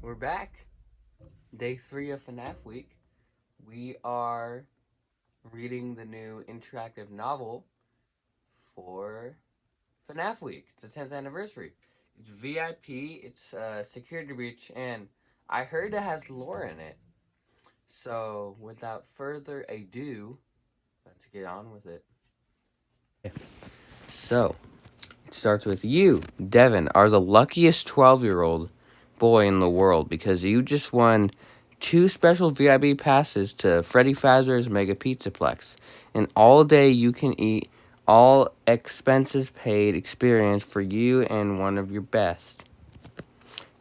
We're back. Day 3 of FNAF week. We are reading the new interactive novel for FNAF week. It's the 10th anniversary. It's VIP, it's a security breach, and I heard it has lore in it. So, without further ado, let's get on with it. So, it starts with you, Devin, are the luckiest 12-year-old boy in the world because you just won 2 special VIP passes to Freddy Fazbear's Mega Pizzaplex. And all day you can eat all expenses paid experience for you and one of your best.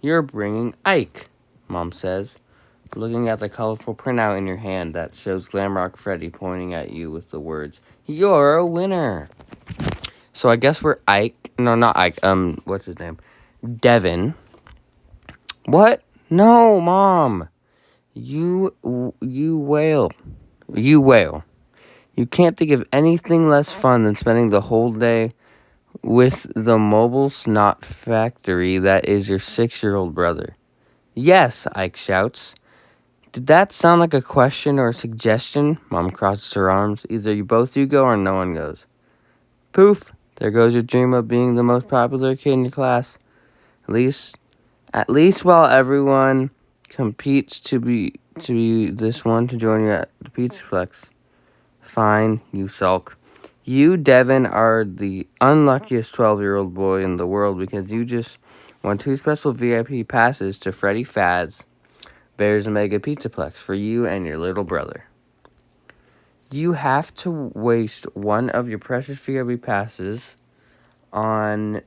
You're bringing Ike, Mom says, looking at the colorful printout in your hand that shows Glamrock Freddy pointing at you with the words, "You're a winner." So I guess we're Ike. No, not Ike. What's his name? Devin. What? No, Mom. You wail. You wail. You can't think of anything less fun than spending the whole day with the mobile snot factory that is your 6-year-old brother. Yes, Ike shouts. Did that sound like a question or a suggestion? Mom crosses her arms. Either you both go or no one goes. Poof! There goes your dream of being the most popular kid in your class. At least while everyone competes to be this one to join you at the Pizzaplex. Fine, you sulk. You, Devin, are the unluckiest 12-year-old boy in the world because you just won 2 special VIP passes to Freddy Fazbear's Mega Pizzaplex for you and your little brother. You have to waste one of your precious VIP passes on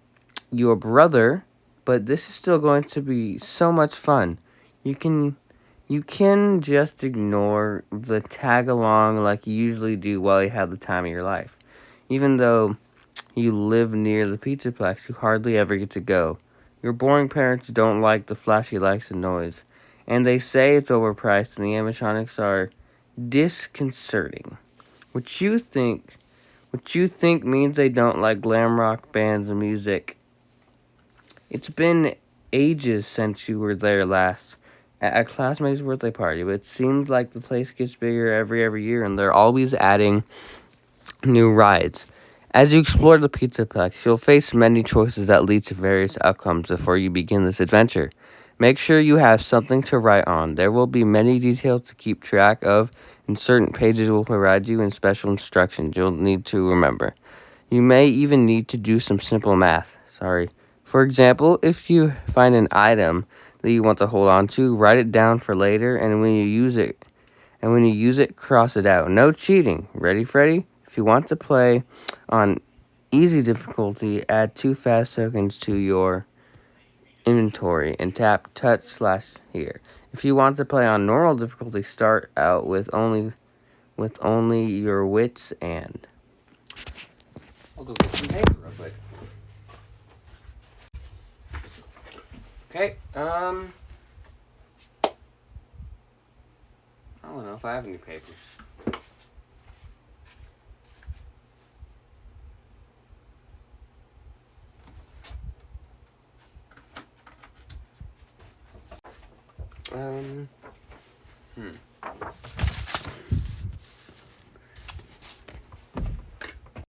your brother, but this is still going to be so much fun. You can just ignore the tag along like you usually do while you have the time of your life. Even though you live near the Pizzaplex, you hardly ever get to go. Your boring parents don't like the flashy lights and noise, and they say it's overpriced and the animatronics are disconcerting. What you think means they don't like glam rock bands and music. It's been ages since you were there last at a classmate's birthday party, but it seems like the place gets bigger every year, and they're always adding new rides. As you explore the Pizzaplex, you'll face many choices that lead to various outcomes before you begin this adventure. Make sure you have something to write on. There will be many details to keep track of, and certain pages will provide you in special instructions you'll need to remember. You may even need to do some simple math. For example, if you find an item that you want to hold on to, write it down for later, and when you use it, cross it out. No cheating. Ready, Freddy? If you want to play on easy difficulty, add 2 fast tokens to your inventory and tap touch/here. If you want to play on normal difficulty, start out with only your wits and. I'll go get some paper real quick. Okay, I don't know if I have any papers.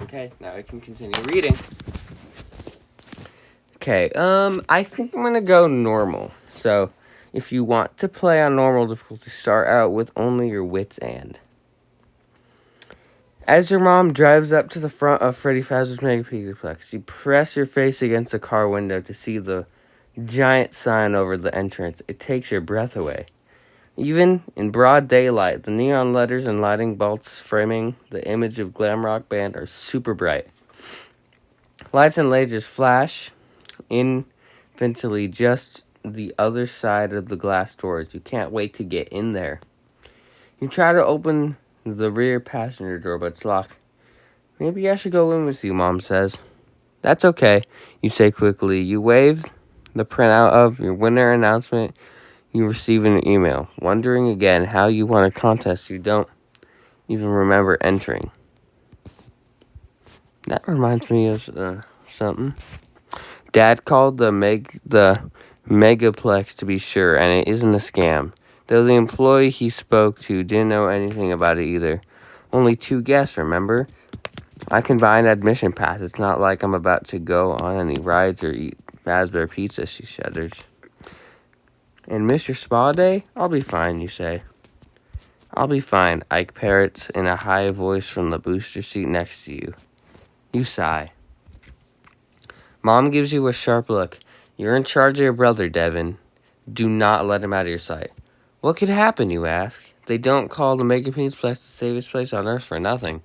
Okay, now I can continue reading. Okay, I think I'm gonna go normal. So, if you want to play on normal difficulty, start out with only your wits and. As your mom drives up to the front of Freddy Fazbear's Mega Pizzaplex, you press your face against the car window to see the giant sign over the entrance. It takes your breath away. Even in broad daylight, the neon letters and lighting bolts framing the image of Glam Rock Band are super bright. Lights and lasers flash infinitely just the other side of the glass doors. You can't wait to get in there. You try to open the rear passenger door, but it's locked. Maybe I should go in with you, Mom says. That's okay, you say quickly. You wave the printout of your winner announcement you receive in an email, wondering again how you won a contest you don't even remember entering. That reminds me of something. Dad called the Megaplex to be sure, and it isn't a scam. Though the employee he spoke to didn't know anything about it either. Only 2 guests, remember? I can buy an admission pass. It's not like I'm about to go on any rides or eat Fazbear pizza, she shudders. And Mr. Spa Day? I'll be fine, you say. I'll be fine, Ike parrots in a high voice from the booster seat next to you. You sigh. Mom gives you a sharp look. You're in charge of your brother, Devin. Do not let him out of your sight. What could happen, you ask? They don't call the Megaplex the safest place on earth for nothing.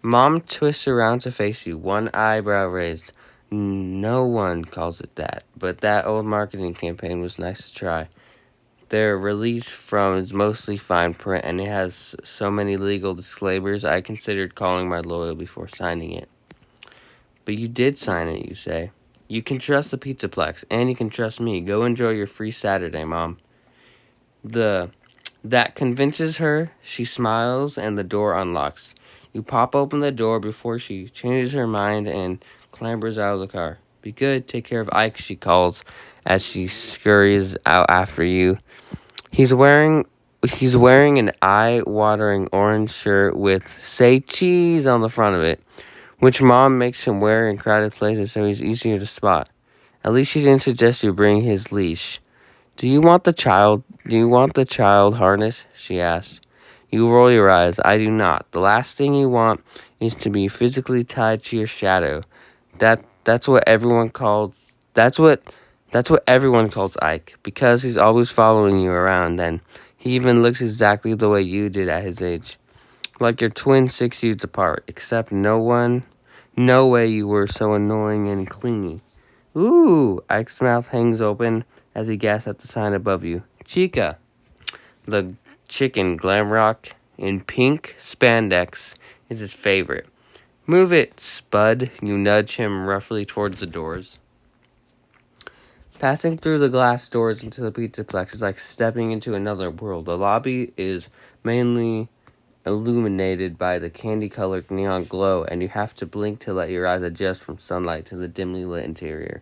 Mom twists around to face you, one eyebrow raised. No one calls it that, but that old marketing campaign was nice to try. Their release from is mostly fine print, and it has so many legal disclaimers I considered calling my lawyer before signing it. But you did sign it, you say. You can trust the Pizzaplex, and you can trust me. Go enjoy your free Saturday, Mom. That convinces her. She smiles, and the door unlocks. You pop open the door before she changes her mind and clambers out of the car. Be good, take care of Ike, she calls as she scurries out after you. He's wearing an eye-watering orange shirt with "Say Cheese" on the front of it, which Mom makes him wear in crowded places so he's easier to spot. At least she didn't suggest you bring his leash. Do you want the child harness? She asks. You roll your eyes. I do not. The last thing you want is to be physically tied to your shadow. That's what everyone calls Ike, because he's always following you around. Then he even looks exactly the way you did at his age, like your twin 6 years apart. Except no way you were so annoying and clingy. Ooh! Ike's mouth hangs open as he gasps at the sign above you. Chica, the chicken Glamrock in pink spandex, is his favorite. Move it, Spud. You nudge him roughly towards the doors. Passing through the glass doors into the Pizzaplex is like stepping into another world. The lobby is mainly illuminated by the candy-colored neon glow, and you have to blink to let your eyes adjust from sunlight to the dimly lit interior.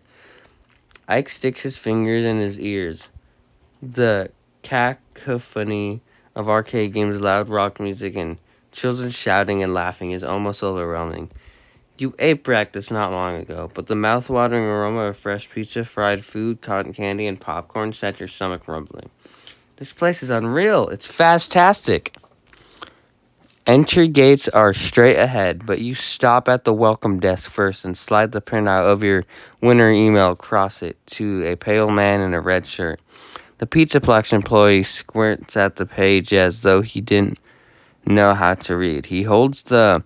Ike sticks his fingers in his ears. The cacophony of arcade games, loud rock music, and children shouting and laughing is almost overwhelming. You ate breakfast not long ago, but the mouth-watering aroma of fresh pizza, fried food, cotton candy, and popcorn set your stomach rumbling. This place is unreal. It's fantastic. Entry gates are straight ahead, but you stop at the welcome desk first and slide the printout of your winner email across it to a pale man in a red shirt. The Pizzaplex employee squints at the page as though he didn't know how to read. He holds the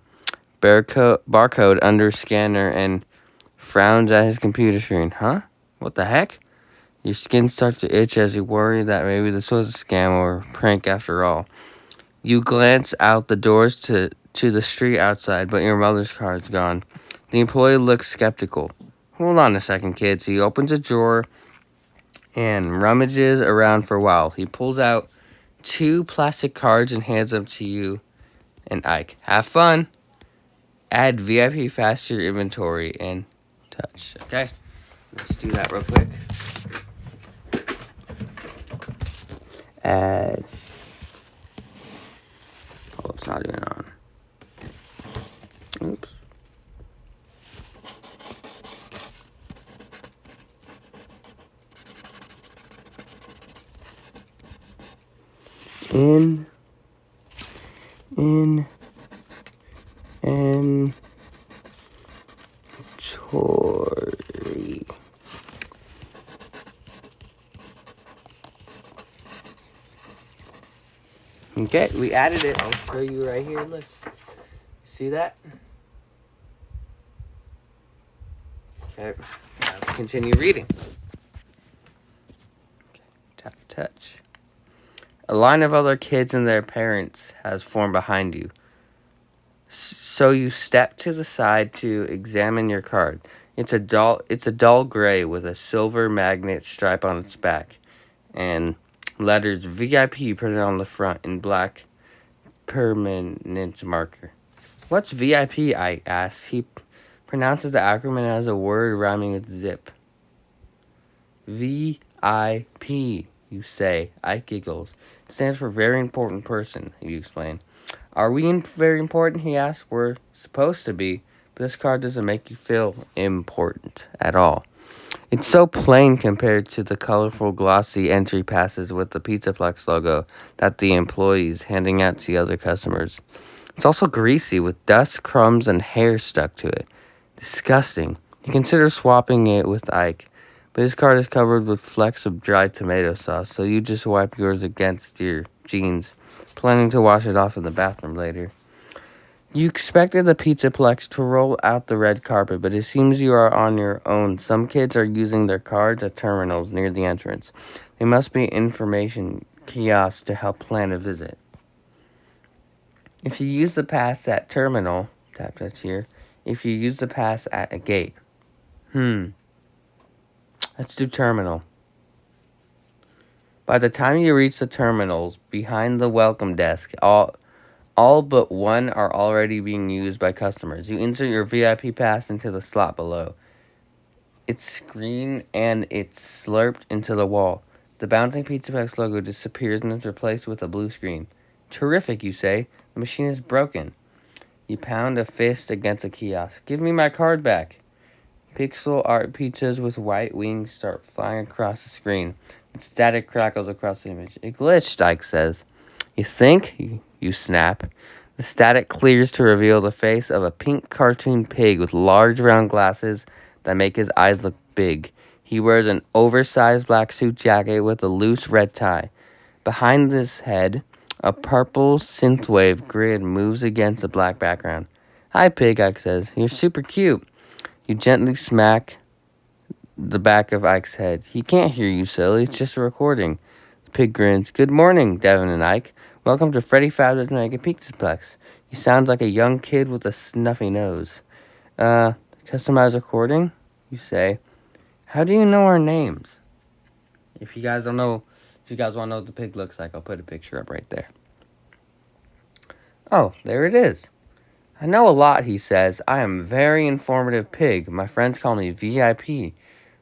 barcode under scanner and frowns at his computer screen. Huh? What the heck? Your skin starts to itch as you worry that maybe this was a scam or prank after all. You glance out the doors to the street outside, but your mother's car is gone. The employee looks skeptical. Hold on a second, kids. He opens a drawer and rummages around for a while. He pulls out 2 plastic cards and hands them to you and Ike. Have fun. Add VIP fast to your inventory and touch. Okay, let's do that real quick. Add. Oh, it's not even on. Oops. Inventory. Okay, we added it. I'll show you right here. Look. See that? Okay, now let's continue reading. Okay, tap touch. A line of other kids and their parents has formed behind you. So you step to the side to examine your card. It's a dull gray with a silver magnet stripe on its back and letters VIP printed on the front in black permanent marker. What's VIP? I asked. He pronounces the acronym as a word rhyming with zip. VIP, you say. Ike giggles. It stands for very important person, you explain. Are we very important, he asks. We're supposed to be, but this card doesn't make you feel important at all. It's so plain compared to the colorful, glossy entry passes with the Pizzaplex logo that the employees handing out to the other customers. It's also greasy with dust, crumbs, and hair stuck to it. Disgusting. He considers swapping it with Ike, but his card is covered with flecks of dried tomato sauce, so you just wipe yours against your jeans, planning to wash it off in the bathroom later. You expected the Pizzaplex to roll out the red carpet, but it seems you are on your own. Some kids are using their cards at terminals near the entrance. They must be information kiosks to help plan a visit. If you use the pass at terminal, tap touch here. If you use the pass at a gate. Let's do terminal. By the time you reach the terminals, behind the welcome desk, all but one are already being used by customers. You insert your VIP pass into the slot below. It's green and it's slurped into the wall. The bouncing Pizzaplex logo disappears and is replaced with a blue screen. Terrific, you say. The machine is broken. You pound a fist against a kiosk. Give me my card back. Pixel art pizzas with white wings start flying across the screen. And static crackles across the image. It glitched, Ike says. You think? You snap. The static clears to reveal the face of a pink cartoon pig with large round glasses that make his eyes look big. He wears an oversized black suit jacket with a loose red tie. Behind his head, a purple synthwave grid moves against a black background. Hi, Pig, Ike says. You're super cute. You gently smack the back of Ike's head. He can't hear you, silly. It's just a recording. The pig grins. Good morning, Devin and Ike. Welcome to Freddy Fazbear's Mega Pizzaplex. He sounds like a young kid with a snuffy nose. Customize recording? You say. How do you know our names? If you guys want to know what the pig looks like, I'll put a picture up right there. Oh, there it is. I know a lot, he says. I am a very informative pig. My friends call me VIP.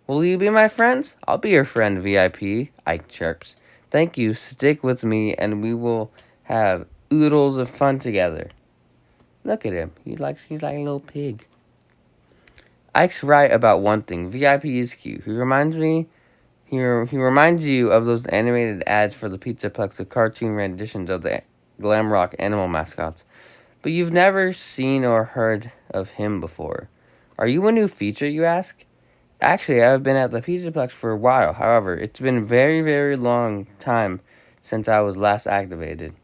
Will you be my friends? I'll be your friend, VIP, Ike chirps. Thank you. Stick with me, and we will have oodles of fun together. Look at him. He's like a little pig. Ike's right about one thing. VIP is cute. He reminds you of those animated ads for the Pizzaplex of cartoon renditions of the glam rock animal mascots. But you've never seen or heard of him before. Are you a new feature, you ask? Actually, I've been at the Pizzaplex for a while. However, it's been a very, very long time since I was last activated.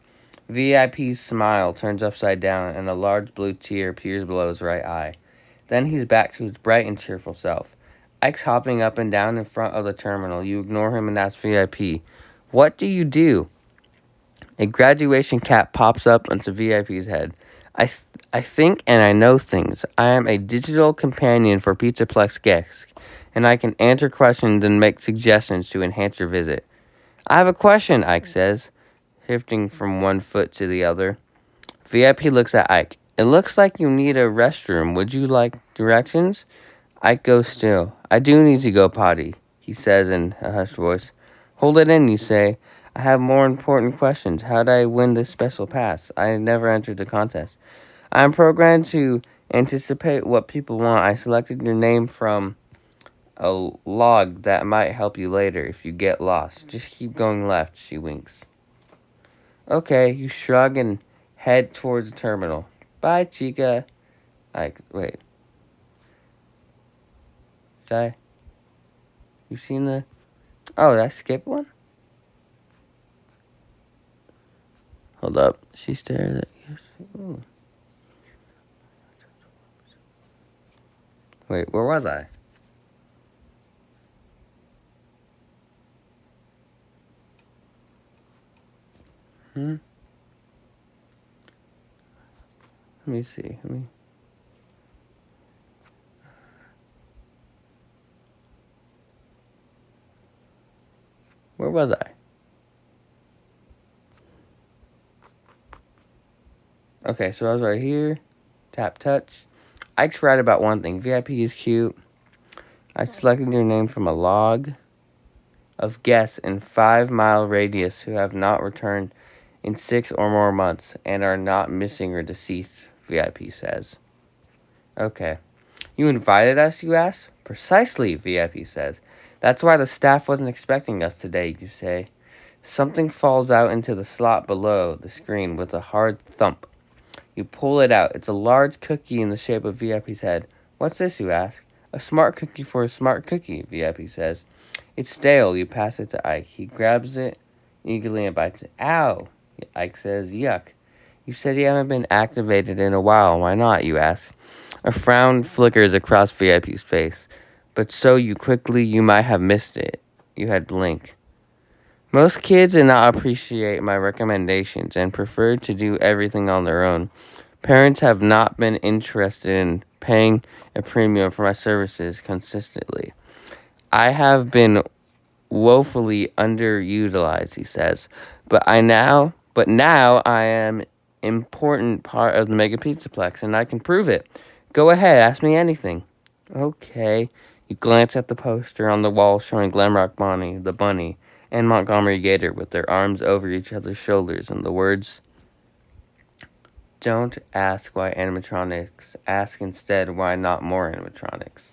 VIP's smile turns upside down and a large blue tear appears below his right eye. Then he's back to his bright and cheerful self. Ike's hopping up and down in front of the terminal. You ignore him and ask VIP, what do you do? A graduation cap pops up onto VIP's head. I think and I know things. I am a digital companion for Pizzaplex guests, and I can answer questions and make suggestions to enhance your visit. I have a question, Ike says, shifting from one foot to the other. VIP looks at Ike. It looks like you need a restroom. Would you like directions? Ike goes still. I do need to go potty, he says in a hushed voice. Hold it in, you say. I have more important questions. How did I win this special pass? I never entered the contest. I am programmed to anticipate what people want. I selected your name from a log that might help you later if you get lost. Just keep going left, she winks. Okay, you shrug and head towards the terminal. Bye, chica. Wait. You seen the... Oh, did I skip one? Hold up. She stared at you. Ooh. Wait, where was I? Let me see. Where was I? Okay, so I was right here. Tap touch. Ike's right about one thing. VIP is cute. I selected your name from a log. of guests in 5-mile radius who have not returned in 6 or more months and are not missing or deceased, VIP says. Okay. You invited us, you ask? Precisely, VIP says. That's why the staff wasn't expecting us today, you say. Something falls out into the slot below the screen with a hard thump. You pull it out. It's a large cookie in the shape of VIP's head. What's this, you ask? A smart cookie for a smart cookie, VIP says. It's stale. You pass it to Ike. He grabs it eagerly and bites it. Ow, Ike says. Yuck. You said you haven't been activated in a while. Why not, you ask. A frown flickers across VIP's face. But so you might have missed it. You had blink. Most kids did not appreciate my recommendations and preferred to do everything on their own. Parents have not been interested in paying a premium for my services consistently. I have been woefully underutilized, he says, but now I am important part of the Mega Pizzaplex, and I can prove it. Go ahead, ask me anything. Okay. You glance at the poster on the wall showing Glamrock Bonnie, the bunny, and Montgomery Gator with their arms over each other's shoulders and the words, "Don't ask why animatronics, ask instead why not more animatronics."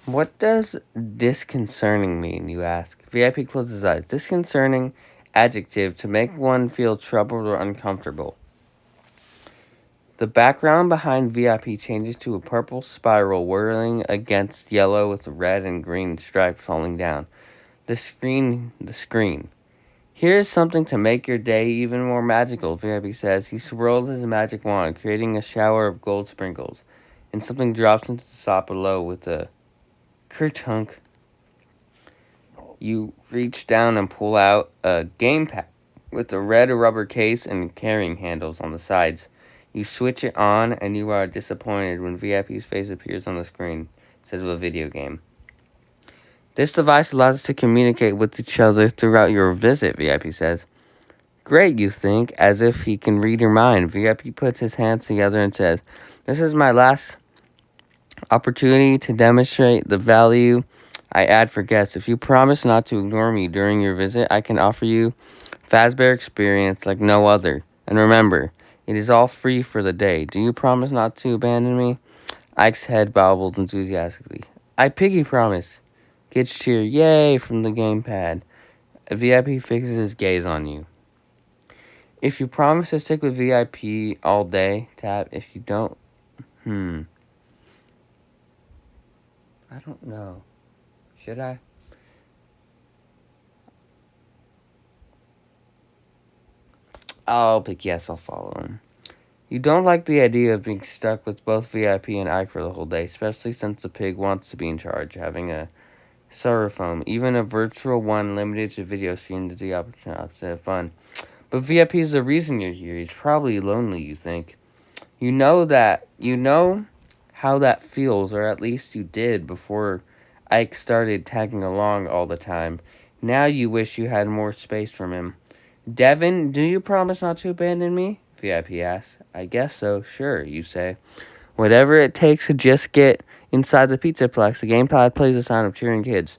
What does disconcerting mean, you ask? VIP closes his eyes. Disconcerting, adjective, to make one feel troubled or uncomfortable. The background behind VIP changes to a purple spiral whirling against yellow with red and green stripes falling down. The screen. Here's something to make your day even more magical, VIP says. He swirls his magic wand, creating a shower of gold sprinkles, and something drops into the slot below with a kertunk. You reach down and pull out a gamepad with a red rubber case and carrying handles on the sides. You switch it on, and you are disappointed when VIP's face appears on the screen. It says a video game. This device allows us to communicate with each other throughout your visit, VIP says. Great, you think, as if he can read your mind. VIP puts his hands together and says, this is my last opportunity to demonstrate the value I add for guests. If you promise not to ignore me during your visit, I can offer you Fazbear experience like no other. And remember, it is all free for the day. Do you promise not to abandon me? Ike's head bobbled enthusiastically. I piggy promise. Kids cheer, yay, from the gamepad. A VIP fixes his gaze on you. If you promise to stick with VIP all day, tap. If you don't, I don't know. Should I? I'll pick yes, I'll follow him. You don't like the idea of being stuck with both VIP and Ike for the whole day, especially since the pig wants to be in charge, having a styrofoam, even a virtual one limited to video streams is the opposite of fun. But VIP is the reason you're here. He's probably lonely, you think. You know how that feels, or at least you did before Ike started tagging along all the time. Now you wish you had more space from him. Devin, do you promise not to abandon me? VIP asks. I guess so, sure, you say. Whatever it takes to just get inside the Pizzaplex, the gamepad plays the sound of cheering kids.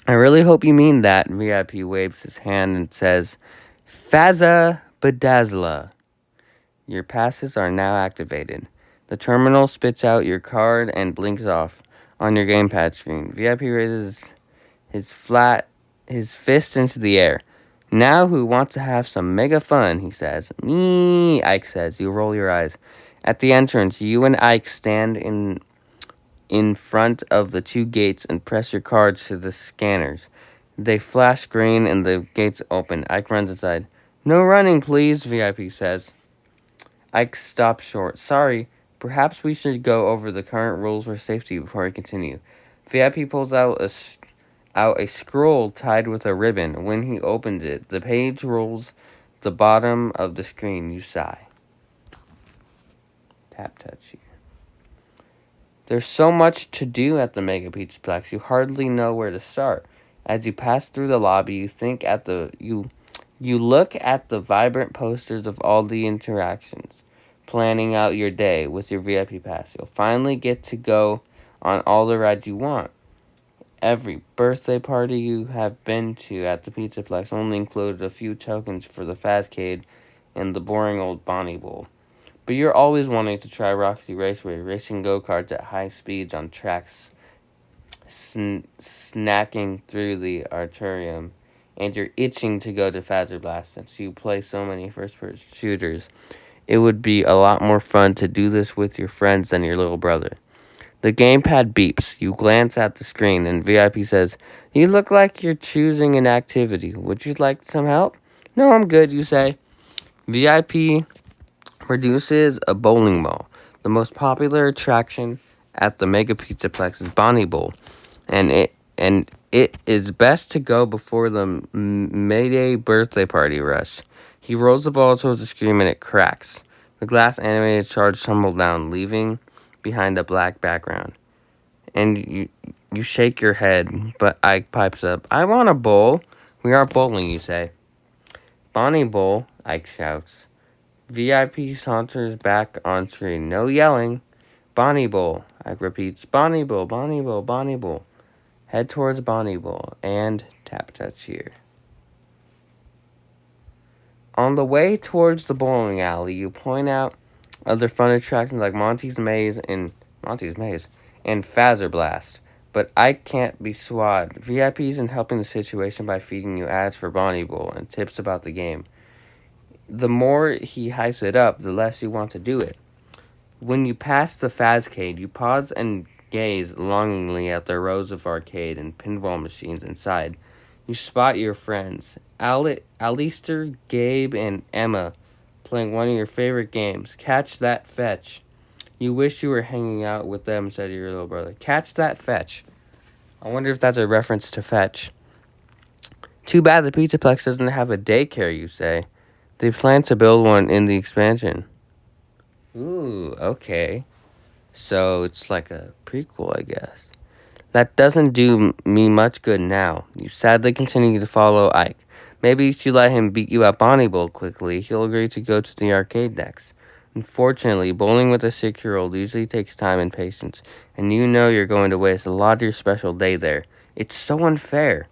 I really hope you mean that. VIP waves his hand and says, Fazza Bedazzla. Your passes are now activated. The terminal spits out your card and blinks off on your gamepad screen. VIP raises his fist into the air. Now who wants to have some mega fun, he says. Me, Ike says. You roll your eyes. At the entrance, you and Ike stand in front of the two gates and press your cards to the scanners. They flash green and the gates open. Ike runs inside. No running, please, VIP says. Ike stops short. Sorry, perhaps we should go over the current rules for safety before we continue. VIP pulls out a scroll tied with a ribbon. When he opens it, the page rolls the bottom of the screen. You sigh. Tap touch here. There's so much to do at the Mega Pizzaplex, you hardly know where to start. As you pass through the lobby, you look at the vibrant posters of all the interactions, planning out your day with your VIP pass. You'll finally get to go on all the rides you want. Every birthday party you have been to at the Pizzaplex only included a few tokens for the Fazcade and the boring old Bonnie Bowl. But you're always wanting to try Roxy Raceway, racing go-karts at high speeds on tracks, snacking through the arterium, and you're itching to go to Fazer Blast since you play so many first-person shooters. It would be a lot more fun to do this with your friends than your little brother. The gamepad beeps. You glance at the screen, and VIP says, "You look like you're choosing an activity. Would you like some help?" "No, I'm good," you say. VIP produces a bowling ball. The most popular attraction at the Mega Pizzaplex is Bonnie Bowl, and it is best to go before the Mayday birthday party rush. He rolls the ball towards the screen and it cracks. The glass animated shards tumble down, leaving behind a black background. And you shake your head, but Ike pipes up, "I want a bowl." "We are bowling," you say. "Bonnie Bowl," Ike shouts. VIP saunters back on screen. "No yelling." "Bonnie Bowl," Ike repeats. "Bonnie Bowl, Bonnie Bowl, Bonnie Bowl." Head towards Bonnie Bowl and tap touch here. On the way towards the bowling alley, you point out other fun attractions like Monty's Maze and Fazer Blast. But Ike can't be swayed. VIP isn't helping the situation by feeding you ads for Bonnie Bowl and tips about the game. The more he hypes it up, the less you want to do it. When you pass the Fazcade, you pause and gaze longingly at the rows of arcade and pinball machines inside. You spot your friends, Alistair, Gabe, and Emma, playing one of your favorite games, Catch That Fetch. You wish you were hanging out with them, said your little brother. Catch that fetch. I wonder if that's a reference to Fetch. Too bad the Pizzaplex doesn't have a daycare, you say. They plan to build one in the expansion. Ooh, okay. So it's like a prequel, I guess. That doesn't do me much good now. You sadly continue to follow Ike. Maybe if you let him beat you at Bonnie Bowl quickly, he'll agree to go to the arcade next. Unfortunately, bowling with a 6-year-old usually takes time and patience, and you know you're going to waste a lot of your special day there. It's so unfair.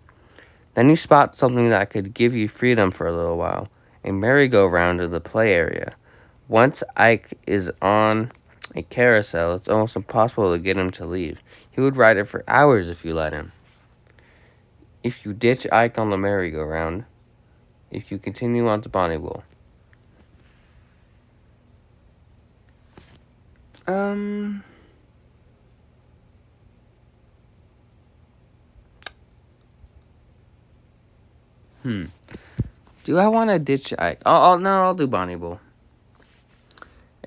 Then you spot something that could give you freedom for a little while, a merry-go-round in the play area. Once Ike is on a carousel, it's almost impossible to get him to leave. He would ride it for hours if you let him. If you ditch Ike on the merry-go-round, if you continue on to Bonnie Bowl. Do I want to ditch Ike? I'll do Bonnie Bowl.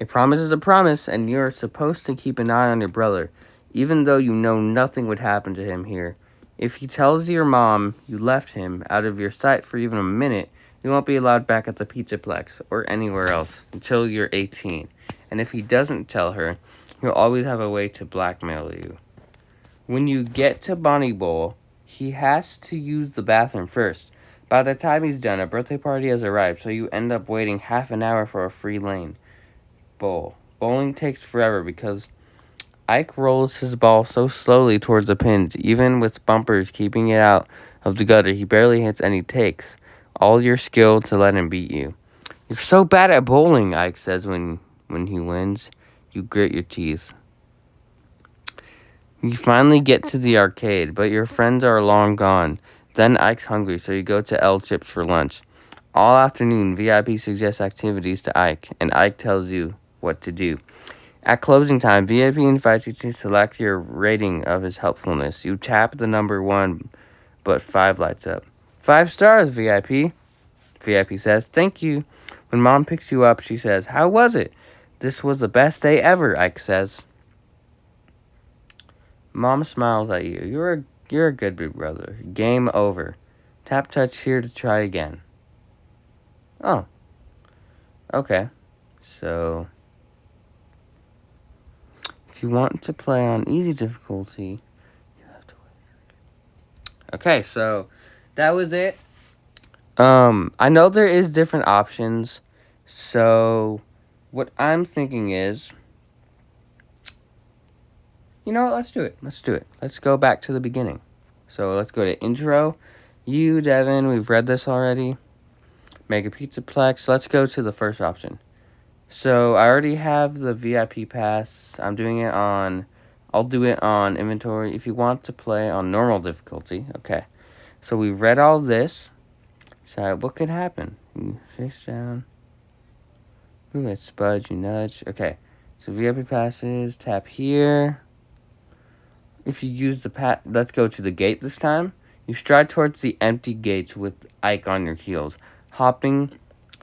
A promise is a promise, and you're supposed to keep an eye on your brother, even though you know nothing would happen to him here. If he tells your mom you left him out of your sight for even a minute, you won't be allowed back at the Pizzaplex or anywhere else until you're 18. And if he doesn't tell her, he'll always have a way to blackmail you. When you get to Bonnie Bowl, he has to use the bathroom first. By the time he's done, a birthday party has arrived, so you end up waiting half an hour for a free lane. Bowling takes forever because Ike rolls his ball so slowly towards the pins, even with bumpers keeping it out of the gutter. He barely hits any takes. All your skill to let him beat you. You're so bad at bowling, Ike says when he wins. You grit your teeth. You finally get to the arcade, but your friends are long gone. Then Ike's hungry, so you go to L Chips for lunch. All afternoon, VIP suggests activities to Ike, and Ike tells you what to do. At closing time, VIP invites you to select your rating of his helpfulness. You tap the number 1, but 5 lights up. 5 stars, VIP. VIP says, "Thank you." When Mom picks you up, she says, "How was it?" "This was the best day ever," Ike says. Mom smiles at you. You're a good big brother. Game over. Tap touch here to try again. Oh. Okay. So, if you want to play on easy difficulty, you have to wait. Okay, so that was it. I know there is different options. So, what I'm thinking is, you know what? Let's do it. Let's go back to the beginning. So let's go to intro. You, Devin, we've read this already. Mega Pizzaplex. Let's go to the first option. So I already have the VIP pass. I'll do it on inventory. If you want to play on normal difficulty, okay. So we've read all this. So what could happen? You face down. Ooh, it spuds, you nudge. Okay. So VIP passes, tap here. If you use the let's go to the gate this time. You stride towards the empty gates with Ike on your heels, hoping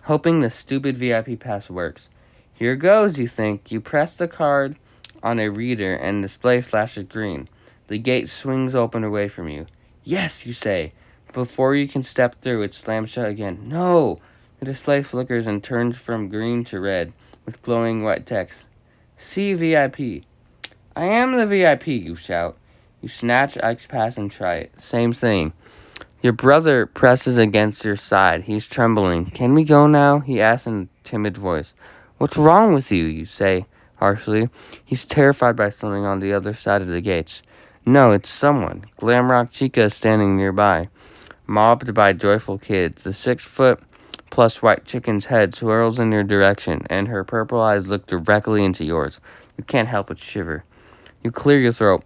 the stupid VIP pass works. Here goes, you think. You press the card on a reader and the display flashes green. The gate swings open away from you. Yes, you say. Before you can step through, it slams shut again. No! The display flickers and turns from green to red with glowing white text. See VIP. I am the VIP, you shout. You snatch Ike's pass and try it. Same thing. Your brother presses against your side. He's trembling. Can we go now? He asks in a timid voice. What's wrong with you? You say harshly. He's terrified by something on the other side of the gates. No, it's someone. Glamrock Chica is standing nearby, mobbed by joyful kids. The 6-foot-plus white chicken's head swirls in your direction, and her purple eyes look directly into yours. You can't help but shiver. You clear your throat.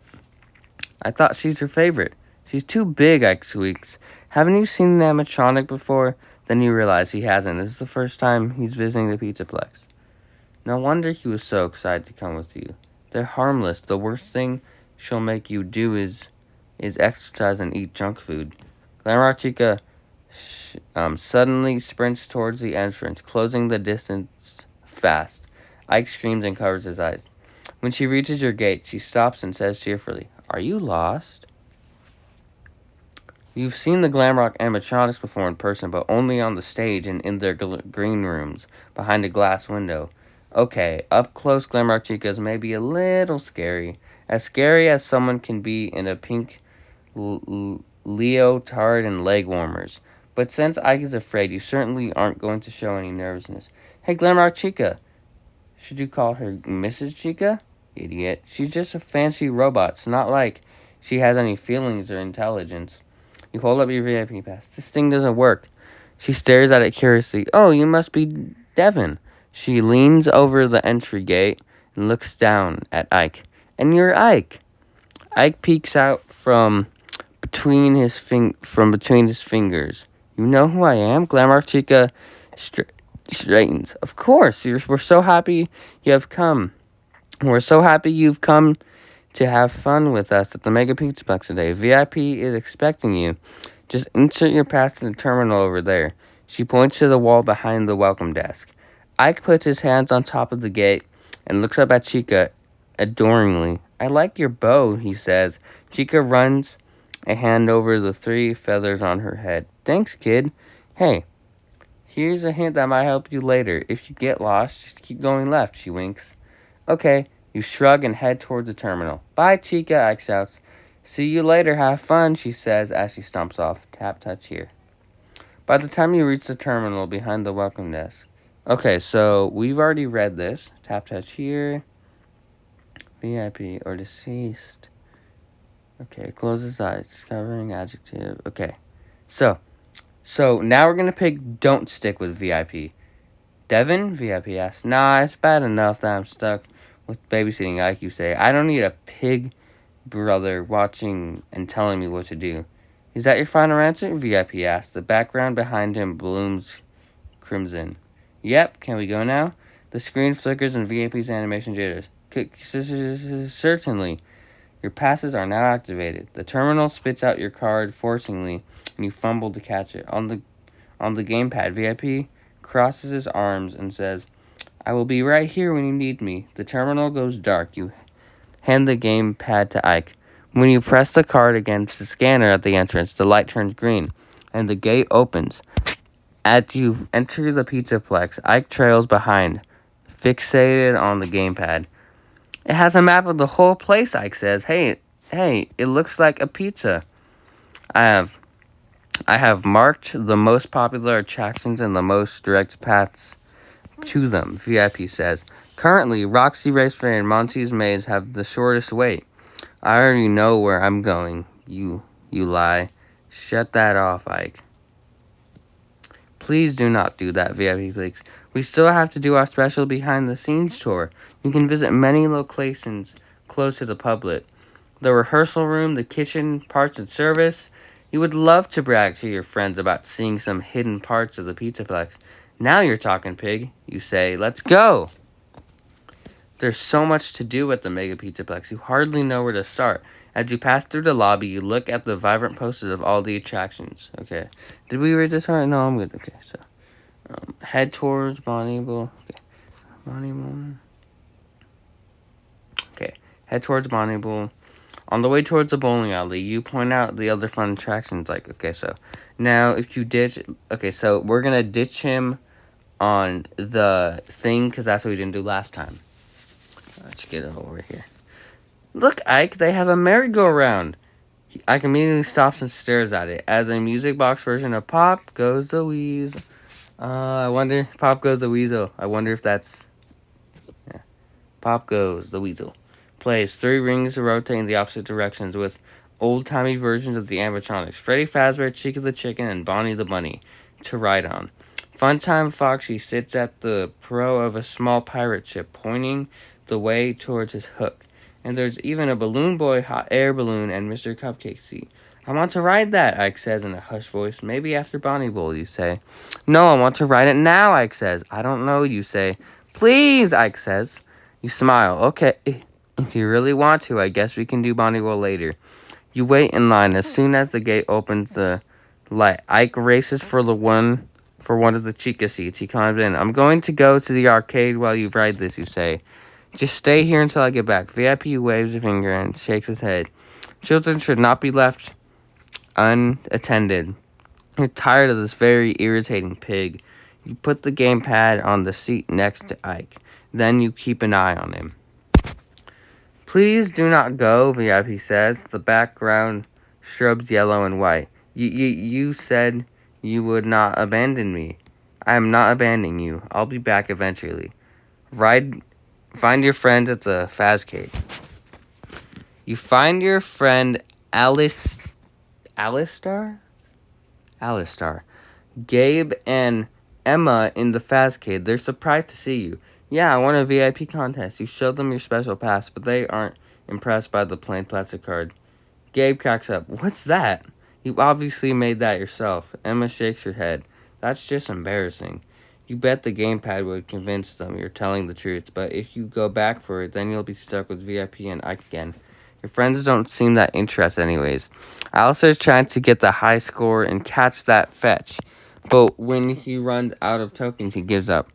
I thought she's your favorite. She's too big, Ike squeaks. Haven't you seen an animatronic before? Then you realize he hasn't. This is the first time he's visiting the Pizzaplex. No wonder he was so excited to come with you. They're harmless. The worst thing she'll make you do is exercise and eat junk food. Glamrock Chica suddenly sprints towards the entrance, closing the distance fast. Ike screams and covers his eyes. When she reaches your gate, she stops and says cheerfully, Are you lost? You've seen the Glamrock animatronics before in person, but only on the stage and in their green rooms, behind a glass window. Okay, up close Glamrock Chicas may be a little scary. As scary as someone can be in a pink leotard and leg warmers. But since Ike is afraid, you certainly aren't going to show any nervousness. Hey, Glamrock Chica. Should you call her Mrs. Chica? Idiot. She's just a fancy robot. It's not like she has any feelings or intelligence. You hold up your VIP pass. This thing doesn't work. She stares at it curiously. Oh, you must be Devin. She leans over the entry gate and looks down at Ike. And you're Ike. Ike peeks out from between his fingers. You know who I am? Glamrock Chica straightens. Of course. We're so happy you have come. We're so happy you've come to have fun with us at the Mega Pizzaplex today. VIP is expecting you. Just insert your pass in the terminal over there. She points to the wall behind the welcome desk. Ike puts his hands on top of the gate and looks up at Chica adoringly. I like your bow, he says. Chica runs a hand over the 3 feathers on her head. Thanks, kid. Hey, here's a hint that might help you later. If you get lost, just keep going left, she winks. Okay. You shrug and head toward the terminal. Bye, Chica, Ike shouts. See you later, have fun, she says as she stomps off. Tap, touch here. By the time you reach the terminal behind the welcome desk. Okay, so we've already read this. Tap, touch here. VIP or deceased. Okay, close his eyes. Discovering adjective. Okay. So now we're going to pick don't stick with VIP. Devin, VIP asks. Nah, it's bad enough that I'm stuck with babysitting Ike, you say. I don't need a pig brother watching and telling me what to do. Is that your final answer? VIP asks. The background behind him blooms crimson. Yep, can we go now? The screen flickers and VIP's animation jitters. Certainly. Your passes are now activated. The terminal spits out your card forcingly, and you fumble to catch it. On the gamepad, VIP crosses his arms and says, I will be right here when you need me. The terminal goes dark. You hand the gamepad to Ike. When you press the card against the scanner at the entrance, the light turns green, and the gate opens. As you enter the Pizzaplex, Ike trails behind, fixated on the gamepad. It has a map of the whole place, Ike says. Hey, it looks like a pizza. I have marked the most popular attractions and the most direct paths to them, VIP says. Currently, Roxy Raceway and Monty's Maze have the shortest wait. I already know where I'm going. You You lie. Shut that off, Ike. Please do not do that, VIP Please. We still have to do our special behind-the-scenes tour. You can visit many locations close to the public. The rehearsal room, the kitchen, parts and service. You would love to brag to your friends about seeing some hidden parts of the Pizzaplex. Now you're talking, Pig. You say, let's go. There's so much to do at the Mega Pizzaplex, you hardly know where to start. As you pass through the lobby, you look at the vibrant posters of all the attractions. Okay. Did we read this right? No, I'm good. Okay, so head towards Bonneville. Okay. Bonneville. Okay. Head towards Bonneville. On the way towards the bowling alley, you point out the other fun attractions. Like, okay, so now if you ditch... Okay, so we're going to ditch him on the thing because that's what we didn't do last time. Let's get it over here. Look, Ike, they have a merry-go-round. Ike immediately stops and stares at it. As a music box version of Pop Goes the Weasel. Pop Goes the Weasel. I wonder if that's... Yeah. Pop Goes the Weasel. Plays 3 rings to rotate in the opposite directions with old-timey versions of the animatronics. Freddy Fazbear, Chica the Chicken, and Bonnie the Bunny to ride on. Funtime Foxy sits at the prow of a small pirate ship, pointing the way towards his hook. And there's even a Balloon Boy hot air balloon and Mr. Cupcake seat. I want to ride that, Ike says in a hushed voice. Maybe after Bonnie Bowl, you say. No, I want to ride it now, Ike says. I don't know, you say. Please, Ike says. You smile. Okay, if you really want to, I guess we can do Bonnie Bowl later. You wait in line. As soon as the gate opens the light, Ike races for one of the Chica seats. He climbs in. I'm going to go to the arcade while you ride this, you say. Just stay here until I get back. VIP waves a finger and shakes his head. Children should not be left unattended. You're tired of this very irritating pig. You put the gamepad on the seat next to Ike. Then you keep an eye on him. Please do not go, VIP says. The background strobes yellow and white. You said you would not abandon me. I am not abandoning you. I'll be back eventually. Find your friends at the Fazcade. You find your friend Alistar, Gabe, and Emma in the Fazcade. They're surprised to see you. Yeah, I won a VIP contest. You showed them your special pass, but they aren't impressed by the plain plastic card. Gabe cracks up. What's that? You obviously made that yourself. Emma shakes her head. That's just embarrassing. You bet the gamepad would convince them you're telling the truth, but if you go back for it, then you'll be stuck with VIP and Ike again. Your friends don't seem that interested anyways. Alistair's trying to get the high score and catch that fetch, but when he runs out of tokens, he gives up.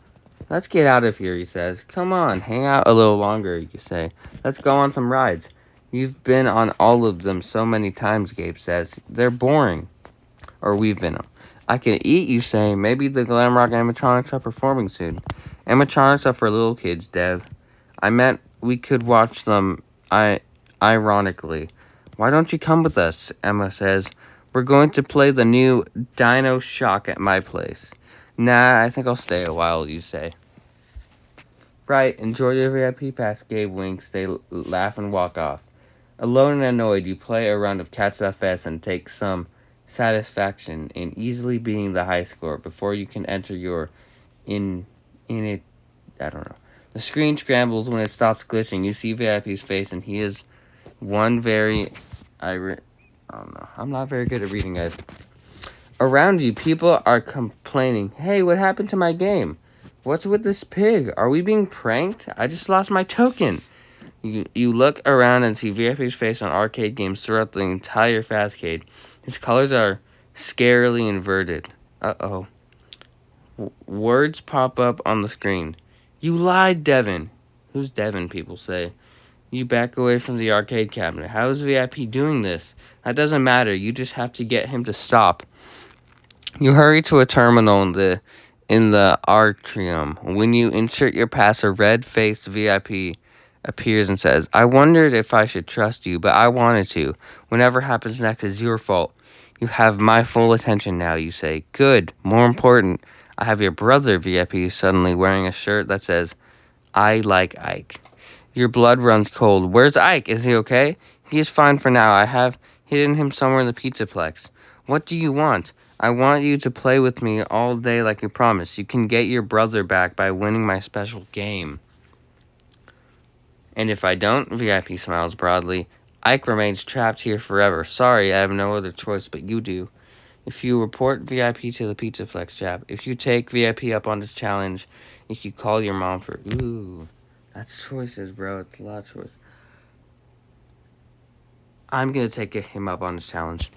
Let's get out of here, he says. Come on, hang out a little longer, you say. Let's go on some rides. You've been on all of them so many times, Gabe says. They're boring. Or we've been on. I can eat, you say. Maybe the Glamrock animatronics are performing soon. Animatronics are for little kids, Dev. I meant we could watch them, ironically. Why don't you come with us, Emma says. We're going to play the new Dino Shock at my place. Nah, I think I'll stay a while, you say. Right, enjoy your VIP pass, Gabe winks. They laugh and walk off. Alone and annoyed, you play a round of Catch That Fest and take some satisfaction in easily beating the high score before you can enter your in it. I don't know. The screen scrambles when it stops glitching. You see VIP's face, and he is one very... I don't know. I'm not very good at reading, guys. Around you, people are complaining. Hey, what happened to my game? What's with this pig? Are we being pranked? I just lost my token. You look around and see VIP's face on arcade games throughout the entire Fazcade. His colors are scarily inverted. Uh-oh. Words pop up on the screen. You lied, Devin. Who's Devin, people say. You back away from the arcade cabinet. How is VIP doing this? That doesn't matter. You just have to get him to stop. You hurry to a terminal in the atrium. When you insert your pass, a red-faced VIP appears and says, I wondered if I should trust you, but I wanted to. Whatever happens next is your fault. You have my full attention now, you say. Good. More important, I have your brother, VIP, suddenly wearing a shirt that says, I like Ike. Your blood runs cold. Where's Ike? Is he okay? He is fine for now. I have hidden him somewhere in the Pizzaplex. What do you want? I want you to play with me all day like you promised. You can get your brother back by winning my special game. And if I don't, VIP smiles broadly, Ike remains trapped here forever. Sorry, I have no other choice, but you do. If you report VIP to the Pizzaplex chap, if you take VIP up on this challenge, if you call your mom for... Ooh, that's choices, bro. It's a lot of choice. I'm going to take him up on this challenge.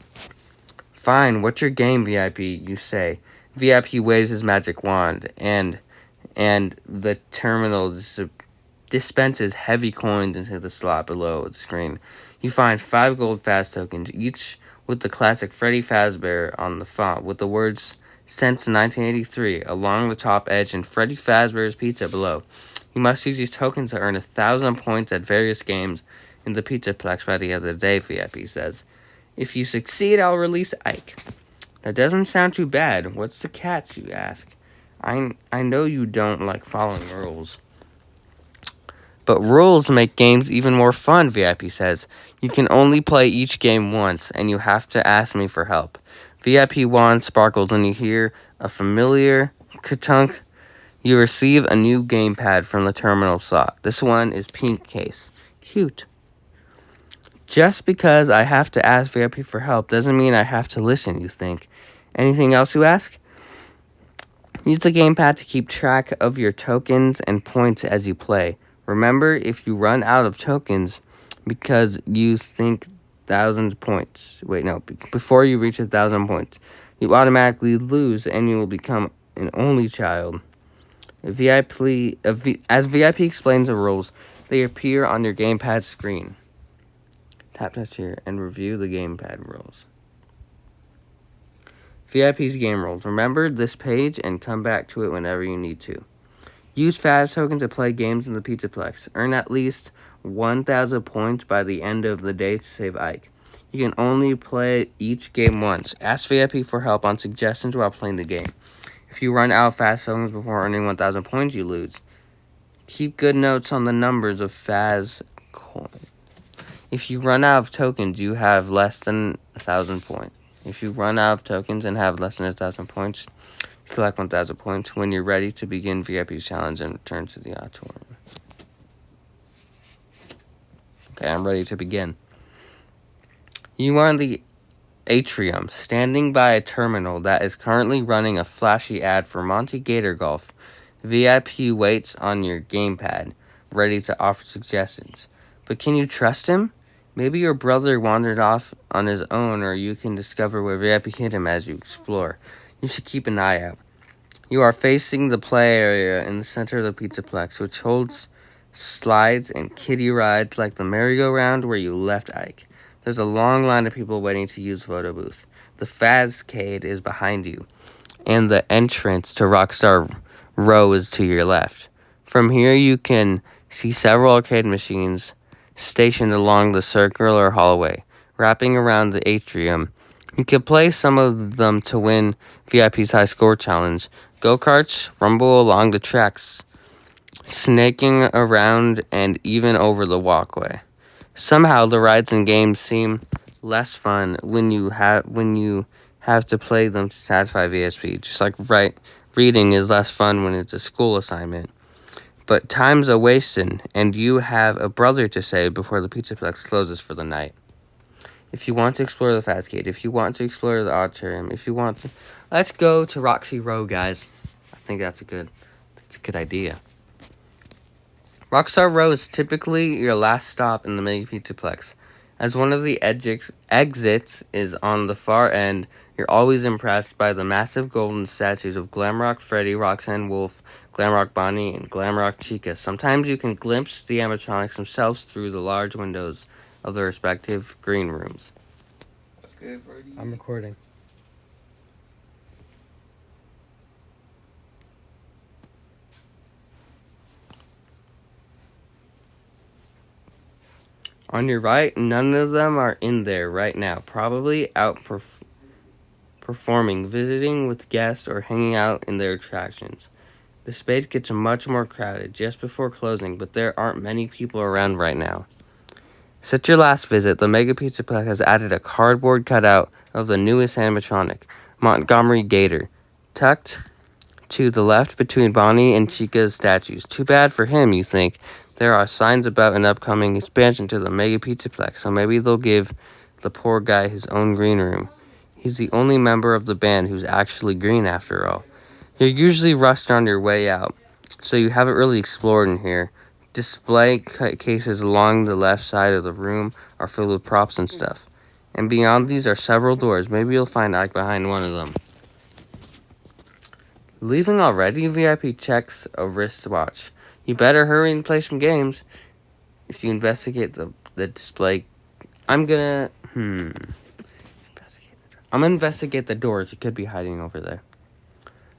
Fine, what's your game, VIP, you say. VIP waves his magic wand, and the terminal dispenses heavy coins into the slot below the screen. You find 5 gold fast tokens, each with the classic Freddy Fazbear on the font, with the words "Since 1983" along the top edge and Freddy Fazbear's Pizza below. You must use these tokens to earn 1,000 points at various games in the Pizzaplex by the end of the day, VIP says. If you succeed, I'll release Ike. That doesn't sound too bad. What's the catch, you ask? I know you don't like following rules. But rules make games even more fun, VIP says. You can only play each game once, and you have to ask me for help. VIP wand sparkles when you hear a familiar ka-tunk. You receive a new gamepad from the terminal slot. This one is pink case. Cute. Just because I have to ask VIP for help doesn't mean I have to listen, you think. Anything else, you ask? Use the gamepad to keep track of your tokens and points as you play. Remember, if you run out of tokens because you think 1,000 points... before you reach 1,000 points, you automatically lose and you will become an only child. As VIP explains the rules, they appear on your gamepad screen. Tap touch here and review the gamepad rules. VIP's game rules. Remember this page and come back to it whenever you need to. Use Faz tokens to play games in the Pizzaplex. Earn at least 1,000 points by the end of the day to save Ike. You can only play each game once. Ask VIP for help on suggestions while playing the game. If you run out of Faz tokens before earning 1,000 points, you lose. Keep good notes on the numbers of Faz coins. If you run out of tokens, you have less than 1,000 points. If you run out of tokens and have less than 1,000 points, you collect 1,000 points when you're ready to begin VIP's challenge and return to the auditorium. Okay, I'm ready to begin. You are in the atrium, standing by a terminal that is currently running a flashy ad for Monty Gator Golf. VIP waits on your gamepad, ready to offer suggestions. But can you trust him? Maybe your brother wandered off on his own, or you can discover where VIP hid him as you explore. You should keep an eye out. You are facing the play area in the center of the Pizzaplex, which holds slides and kiddie rides like the merry-go-round where you left Ike. There's a long line of people waiting to use photo booth. The Fazcade is behind you, and the entrance to Rockstar Row is to your left. From here, you can see several arcade machines stationed along the circular hallway, wrapping around the atrium. You can play some of them to win VIP's high score challenge. Go-karts rumble along the tracks, snaking around and even over the walkway. Somehow, the rides and games seem less fun when you have to play them to satisfy VSP. Just like reading is less fun when it's a school assignment. But time's a wasting, and you have a brother to save before the Pizzaplex closes for the night. If you want to explore the Fazcade, if you want to explore the auditorium, if you want to... Let's go to Roxy Row, guys. I think that's a good idea. Rockstar Row is typically your last stop in the mini Pizzaplex. As one of the exits is on the far end, you're always impressed by the massive golden statues of Glamrock Freddy, Roxanne Wolf, Glamrock Bonnie, and Glamrock Chica. Sometimes you can glimpse the animatronics themselves through the large windows of their respective green rooms. That's good, Brody. I'm recording. On your right, none of them are in there right now. Probably out performing, visiting with guests, or hanging out in their attractions. The space gets much more crowded just before closing, but there aren't many people around right now. Since your last visit, the Mega Pizza Plex has added a cardboard cutout of the newest animatronic, Montgomery Gator, tucked to the left between Bonnie and Chica's statues. Too bad for him, you think. There are signs about an upcoming expansion to the Mega Pizzaplex, so maybe they'll give the poor guy his own green room. He's the only member of the band who's actually green, after all. You're usually rushed on your way out, so you haven't really explored in here. Display cases along the left side of the room are filled with props and stuff. And beyond these are several doors. Maybe you'll find Ike behind one of them. Leaving already? VIP checks a wristwatch. You better hurry and play some games. If you investigate the display, I'm gonna investigate the doors. You could be hiding over there.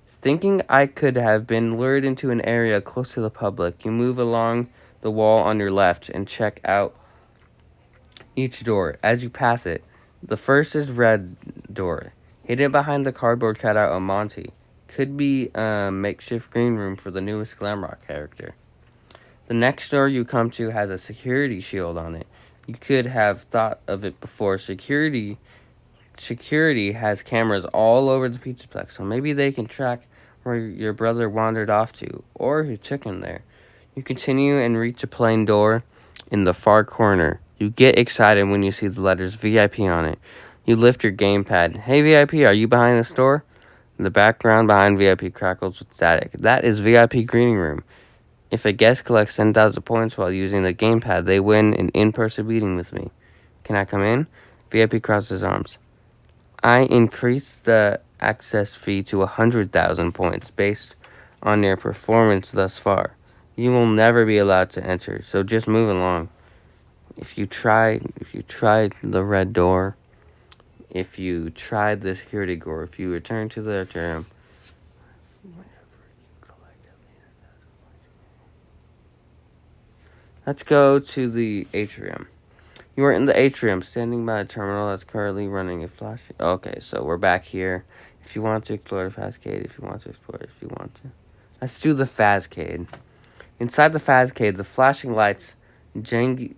Thinking I could have been lured into an area close to the public, you move along the wall on your left and check out each door. As you pass it, the first is red door, hidden behind the cardboard cutout of Monty. Could be a makeshift green room for the newest Glamrock character. The next door you come to has a security shield on it. You could have thought of it before. Security has cameras all over the Pizzaplex, so maybe they can track where your brother wandered off to, or who took him there. You continue and reach a plain door in the far corner. You get excited when you see the letters VIP on it. You lift your gamepad. Hey VIP, are you behind the door? The background behind VIP crackles with static. That is VIP Greening Room. If a guest collects 10,000 points while using the gamepad, they win an in-person meeting with me. Can I come in? VIP crosses his arms. I increased the access fee to 100,000 points based on your performance thus far. You will never be allowed to enter, so just move along. If you tried the red door, if you tried the security door, if you return to the atrium, let's go to the atrium. You are in the atrium, standing by a terminal that's currently running a flash. Okay, so we're back here. If you want to explore the Fazcade, let's do the Fazcade. Inside the Fazcade, the flashing lights, jangly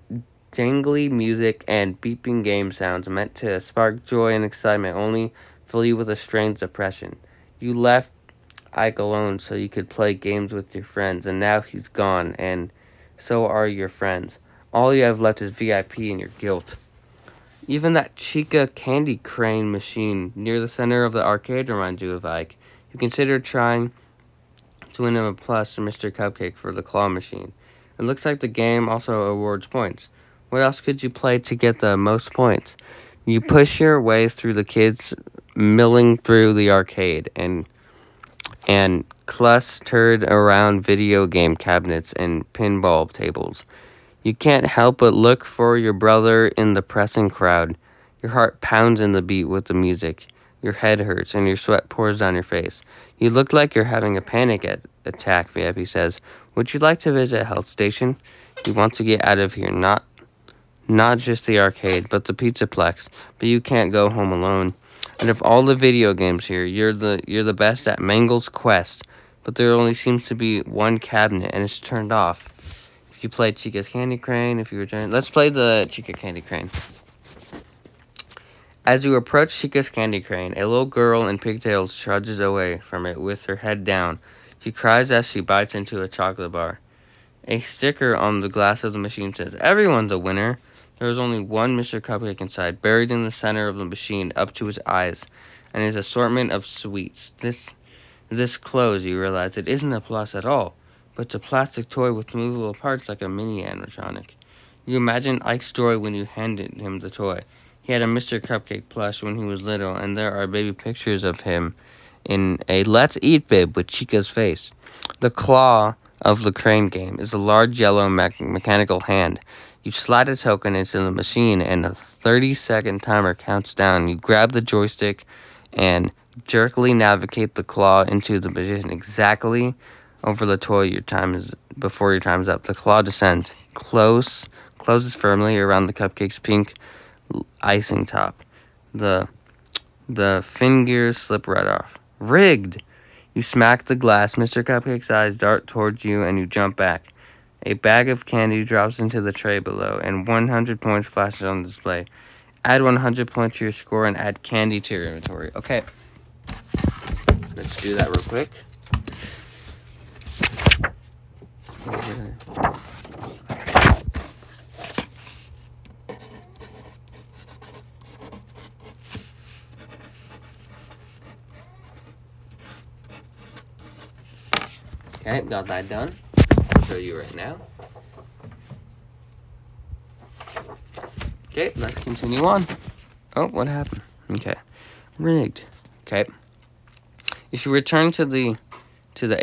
music, and beeping game sounds meant to spark joy and excitement only fill you with a strange depression. You left Ike alone so you could play games with your friends, and now he's gone, and so are your friends. All you have left is VIP and your guilt. Even that Chica candy crane machine near the center of the arcade reminds you of Ike. You consider trying to win him a plus to Mr. Cupcake for the claw machine. It looks like the game also awards points. What else could you play to get the most points? You push your way through the kids milling through the arcade and clustered around video game cabinets and pinball tables. You can't help but look for your brother in the pressing crowd. Your heart pounds in the beat with the music. Your head hurts and your sweat pours down your face. You look like you're having a panic attack, VIP says. Would you like to visit a health station? You want to get out of here, not just the arcade, but the Pizzaplex. But you can't go home alone. And of all the video games here, you're the best at Mangle's Quest. But there only seems to be one cabinet, and it's turned off. If you played Chica's Candy Crane, if you return, let's play the Chica Candy Crane. As you approach Chica's Candy Crane, a little girl in pigtails trudges away from it with her head down. She cries as she bites into a chocolate bar. A sticker on the glass of the machine says, "Everyone's a winner." There is only one Mr. Cupcake inside, buried in the center of the machine up to his eyes, and his assortment of sweets. This close, you realize, it isn't a plus at all, but it's a plastic toy with movable parts like a mini animatronic. You imagine Ike's joy when you handed him the toy. He had a Mr. Cupcake plush when he was little, and there are baby pictures of him in a Let's Eat bib with Chica's face. The claw of the crane game is a large yellow mechanical hand. You slide a token into the machine, and a 30-second timer counts down. You grab the joystick and jerkily navigate the claw into the position exactly over the toy before your time is up. The claw descends, closes firmly around the cupcake's pink icing top. The fingers slip right off. Rigged! You smack the glass. Mr. Cupcake's eyes dart towards you, and you jump back. A bag of candy drops into the tray below, and 100 points flashes on display. Add 100 points to your score and add candy to your inventory. Okay. Let's do that real quick. Okay, got that done. I'll show you right now. Okay, let's continue on. Oh, what happened? Okay. Rigged. Okay. If you return to the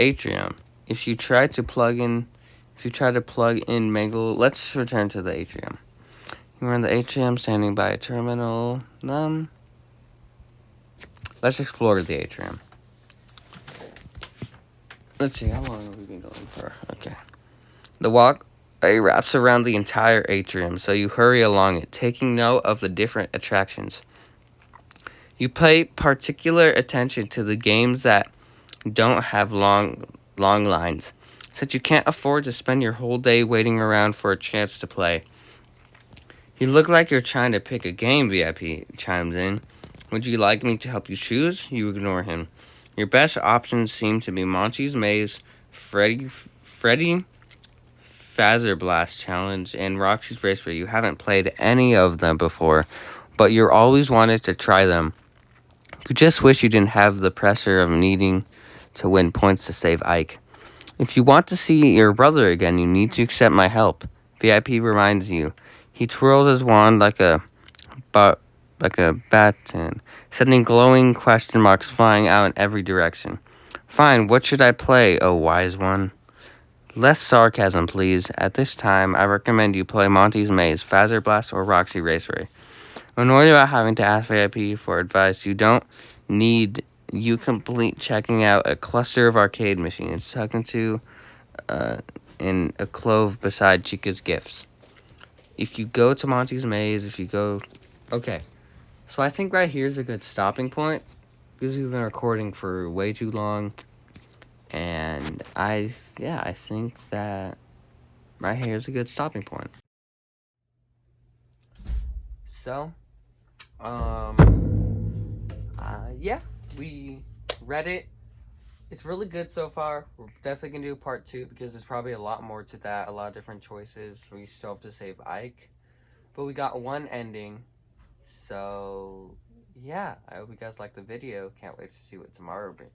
atrium, if you try to plug in Mangle, let's return to the atrium. You're in the atrium, standing by a terminal. Let's explore the atrium. Let's see, how long have we been going for? Okay. The walkway wraps around the entire atrium, so you hurry along it, taking note of the different attractions. You pay particular attention to the games that don't have long lines, since you can't afford to spend your whole day waiting around for a chance to play. You look like you're trying to pick a game, VIP chimes in. Would you like me to help you choose? You ignore him. Your best options seem to be Monty's Maze, Freddy Fazzer Blast Challenge, and Roxy's Race Where you haven't played any of them before, but you're always wanted to try them. You just wish you didn't have the pressure of needing to win points to save Ike. If you want to see your brother again, you need to accept my help. VIP reminds you. He twirls his wand like a baton, sending glowing question marks flying out in every direction. Fine, what should I play, oh wise one? Less sarcasm, please. At this time, I recommend you play Monty's Maze, Fazzer Blast, or Roxy Raceray. Annoyed about having to ask VIP for advice, you complete checking out a cluster of arcade machines tucked into in a clove beside Chica's gifts. If you go to Monty's Maze, okay. So I think right here is a good stopping point because we've been recording for way too long, and I think that right here is a good stopping point. So, yeah, we read it. It's really good so far. We're definitely gonna do part 2 because there's probably a lot more to that, a lot of different choices. We still have to save Ike, but we got one ending. So, yeah, I hope you guys liked the video. Can't wait to see what tomorrow brings.